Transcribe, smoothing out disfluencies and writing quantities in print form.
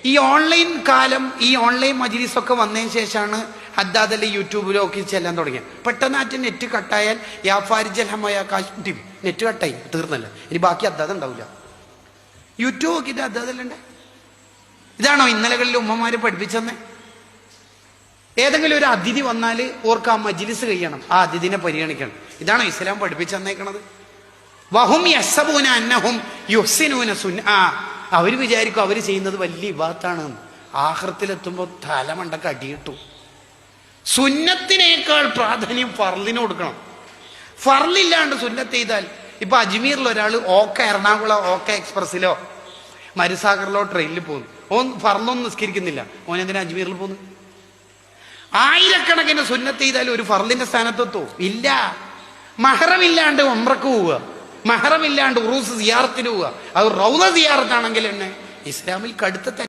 ഈ ഓൺലൈൻ കാലം, ഈ ഓൺലൈൻ മജ്‌ലിസൊക്കെ വന്നതിന് ശേഷമാണ് ഹദ്ദാദ് യൂട്യൂബിലോ ഒക്കെ ചെല്ലാൻ തുടങ്ങിയത്. പെട്ടെന്നായിട്ട് നെറ്റ് കട്ടായാൽ നെറ്റ് കട്ടായി തീർന്നല്ല, ഇനി ബാക്കി ഹദ്ദാദ് ഉണ്ടാവില്ല. യൂട്യൂബ് നോക്കിയിട്ട് ഹദ്ദാദല്ലേ. ഇതാണോ ഇന്നലകളിൽ ഉമ്മമാര് പഠിപ്പിച്ചെന്നേ? ഏതെങ്കിലും ഒരു അതിഥി വന്നാൽ ഓർക്ക് ആ മജ്‌ലിസ് കഴിയണം, ആ അതിഥിനെ പരിഗണിക്കണം. ഇതാണോ ഇസ്ലാം പഠിപ്പിച്ചെന്നേക്കണത്? വഹും യഹ്സബൂന അന്നഹും യുഹ്സിനൂന സുന്ആ. അവർ വിചാരിക്കും അവർ ചെയ്യുന്നത് വലിയ ഇബാദത്താണ്. ആഖിറത്തിലെത്തുമ്പോൾ തലമണ്ടക്ക് അടിയിട്ടു. സുന്നത്തിനേക്കാൾ പ്രാധാന്യം ഫർളിന് കൊടുക്കണം. ഫർളില്ലാണ്ട് സുന്നത്ത് ചെയ്താൽ, ഇപ്പൊ അജ്മീറിൽ ഒരാൾ എറണാകുളം ഓക്കെ എക്സ്പ്രസിലോ മരുസാഗറിലോ ട്രെയിനിൽ പോകുന്നു, ഓൻ ഫർളൊന്നും നിസ്കരിക്കുന്നില്ല, ഓൻ എന്തിനാ അജ്മീറിൽ പോകുന്നു? ആയിരക്കണക്കിന് സുന്നത്ത് ചെയ്താൽ ഒരു ഫർളിന്റെ സ്ഥാനത്തെത്തോ? ഇല്ല. മഹറമില്ലാണ്ട് ഉംറക്ക് പോവുക, മഹറമില്ലാണ്ട് ഉറൂസ് സിയാറത്തിന് പോവുക, അത് റൗള സിയാറത്താണെങ്കിൽ തന്നെ ഇസ്ലാമിൽ കടുത്ത